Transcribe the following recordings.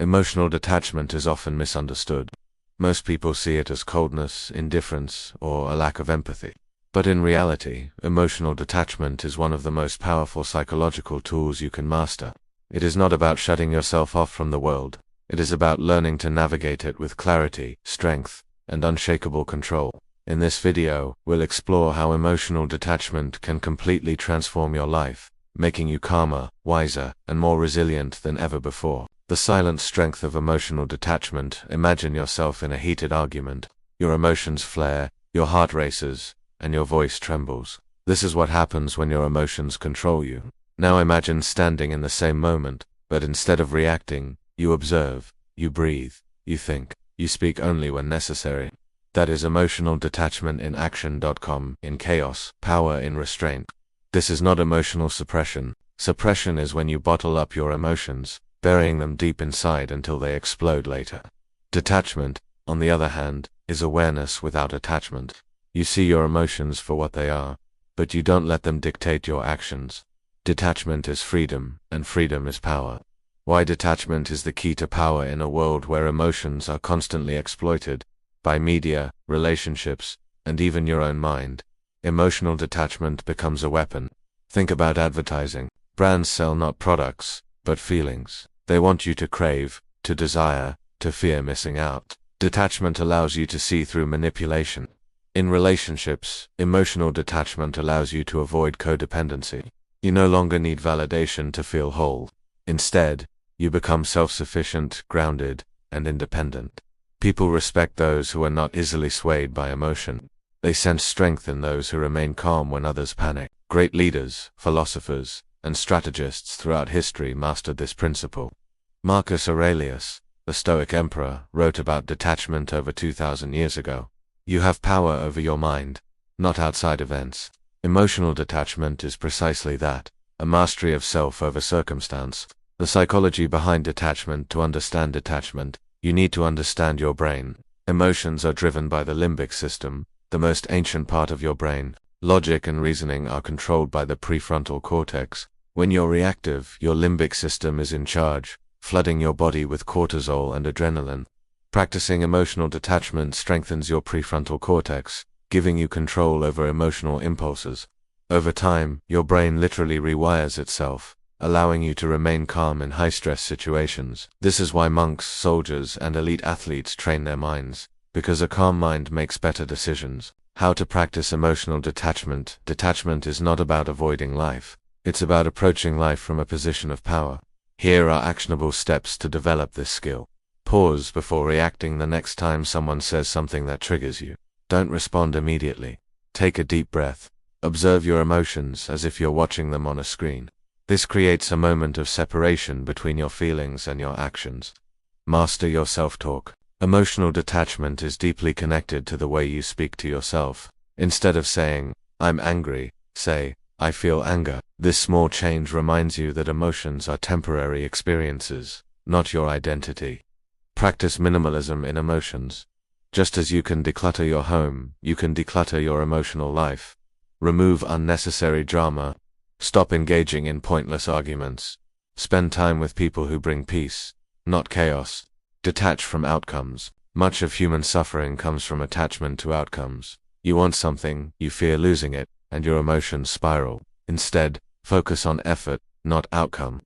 Emotional detachment is often misunderstood. Most people see it as coldness, indifference, or a lack of empathy. But in reality, emotional detachment is one of the most powerful psychological tools you can master. It is not about shutting yourself off from the world. It is about learning to navigate it with clarity, strength, and unshakable control. In this video, we'll explore how emotional detachment can completely transform your life, making you calmer, wiser, and more resilient than ever before. The silent strength of emotional detachment. Imagine yourself in a heated argument. Your emotions flare, your heart races, and your voice trembles. This is what happens when your emotions control you. Now imagine standing in the same moment, but instead of reacting, you observe, you breathe, you think, you speak only when necessary. That is emotional detachment in action.com. In chaos, power in restraint. This is not emotional suppression. Suppression is when you bottle up your emotions, burying them deep inside until they explode later. Detachment, on the other hand, is awareness without attachment. You see your emotions for what they are, but you don't let them dictate your actions. Detachment is freedom, and freedom is power. Why detachment is the key to power in a world where emotions are constantly exploited by media, relationships, and even your own mind. Emotional detachment becomes a weapon. Think about advertising. Brands sell not products, but feelings. They want you to crave, to desire, to fear missing out. Detachment allows you to see through manipulation. In relationships, emotional detachment allows you to avoid codependency. You no longer need validation to feel whole. Instead, you become self-sufficient, grounded, and independent. People respect those who are not easily swayed by emotion. They sense strength in those who remain calm when others panic. Great leaders, philosophers, and strategists throughout history mastered this principle. Marcus Aurelius, the Stoic emperor, wrote about detachment over 2,000 years ago. You have power over your mind, not outside events. Emotional detachment is precisely that, a mastery of self over circumstance. The psychology behind detachment. To understand detachment, you need to understand your brain. Emotions are driven by the limbic system, the most ancient part of your brain. Logic and reasoning are controlled by the prefrontal cortex. When you're reactive, your limbic system is in charge, flooding your body with cortisol and adrenaline. Practicing emotional detachment strengthens your prefrontal cortex, giving you control over emotional impulses. Over time, your brain literally rewires itself, allowing you to remain calm in high-stress situations. This is why monks, soldiers, and elite athletes train their minds, because a calm mind makes better decisions. How to practice emotional detachment. Detachment is not about avoiding life. It's about approaching life from a position of power. Here are actionable steps to develop this skill. Pause before reacting the next time someone says something that triggers you. Don't respond immediately. Take a deep breath. Observe your emotions as if you're watching them on a screen. This creates a moment of separation between your feelings and your actions. Master your self-talk. Emotional detachment is deeply connected to the way you speak to yourself. Instead of saying, "I'm angry," say, "I feel anger." This small change reminds you that emotions are temporary experiences, not your identity. Practice minimalism in emotions. Just as you can declutter your home, you can declutter your emotional life. Remove unnecessary drama. Stop engaging in pointless arguments. Spend time with people who bring peace, not chaos. Detach from outcomes. Much of human suffering comes from attachment to outcomes. You want something, you fear losing it, and your emotions spiral. Instead, focus on effort, not outcome.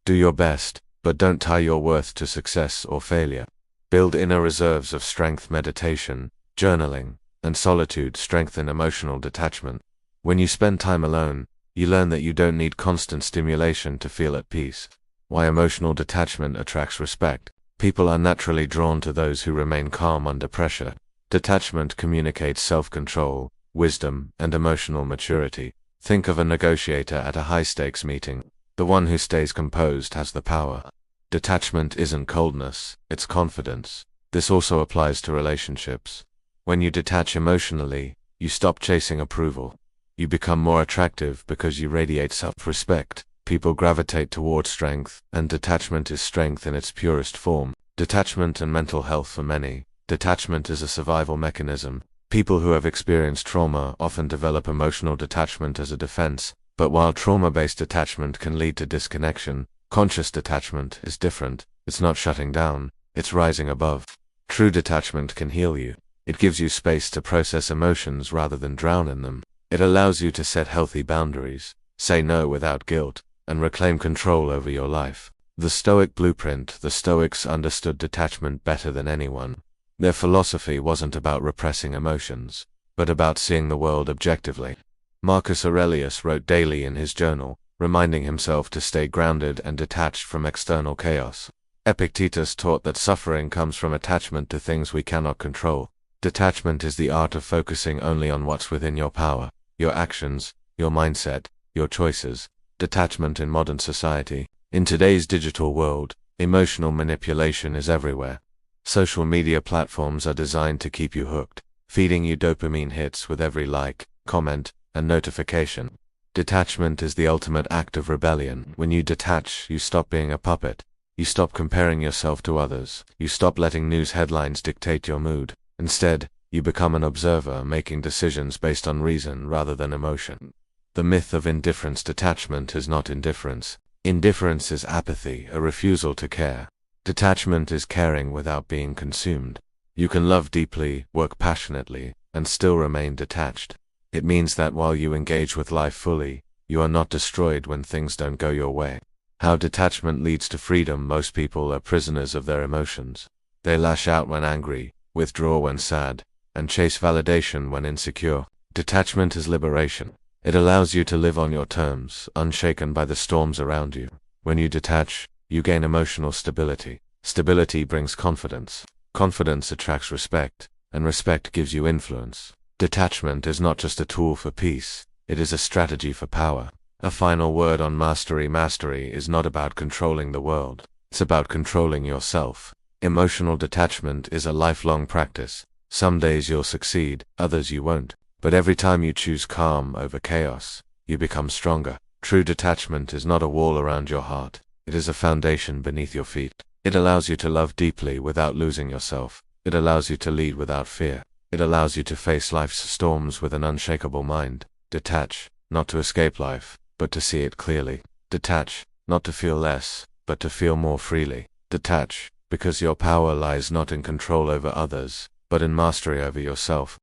Do your best, but don't tie your worth to success or failure. Build inner reserves of strength. Meditation, journaling, and solitude strengthen emotional detachment. When you spend time alone, you learn that you don't need constant stimulation to feel at peace. Why emotional detachment attracts respect. People are naturally drawn to those who remain calm under pressure. Detachment communicates self-control, wisdom, and emotional maturity. Think of a negotiator at a high-stakes meeting. The one who stays composed has the power. Detachment isn't coldness, it's confidence. This also applies to relationships. When you detach emotionally, you stop chasing approval. You become more attractive because you radiate self-respect. People gravitate toward strength, and detachment is strength in its purest form. Detachment and mental health. For many, detachment is a survival mechanism. People who have experienced trauma often develop emotional detachment as a defense, but while trauma-based detachment can lead to disconnection, conscious detachment is different. It's not shutting down, it's rising above. True detachment can heal you. It gives you space to process emotions rather than drown in them. It allows you to set healthy boundaries, say no without guilt, and reclaim control over your life. The Stoic blueprint. The Stoics understood detachment better than anyone. Their philosophy wasn't about repressing emotions, but about seeing the world objectively. Marcus Aurelius wrote daily in his journal, reminding himself to stay grounded and detached from external chaos. Epictetus taught that suffering comes from attachment to things we cannot control. Detachment is the art of focusing only on what's within your power, your actions, your mindset, your choices. Detachment in modern society. In today's digital world, emotional manipulation is everywhere. Social media platforms are designed to keep you hooked, feeding you dopamine hits with every like, comment, and notification. Detachment is the ultimate act of rebellion. When you detach, you stop being a puppet. You stop comparing yourself to others. You stop letting news headlines dictate your mood. Instead, you become an observer, making decisions based on reason rather than emotion. The myth of indifference. Detachment is not indifference. Indifference is apathy, a refusal to care. Detachment is caring without being consumed. You can love deeply, work passionately, and still remain detached. It means that while you engage with life fully, you are not destroyed when things don't go your way. How detachment leads to freedom. Most people are prisoners of their emotions. They lash out when angry, withdraw when sad, and chase validation when insecure. Detachment is liberation. It allows you to live on your terms, unshaken by the storms around you. When you detach, you gain emotional stability. Stability brings confidence. Confidence attracts respect, and respect gives you influence. Detachment is not just a tool for peace, it is a strategy for power. A final word on mastery. Mastery is not about controlling the world. It's about controlling yourself. Emotional detachment is a lifelong practice. Some days you'll succeed, others you won't. But every time you choose calm over chaos, you become stronger. True detachment is not a wall around your heart. It is a foundation beneath your feet. It allows you to love deeply without losing yourself. It allows you to lead without fear. It allows you to face life's storms with an unshakable mind. Detach, not to escape life, but to see it clearly. Detach, not to feel less, but to feel more freely. Detach, because your power lies not in control over others, but in mastery over yourself.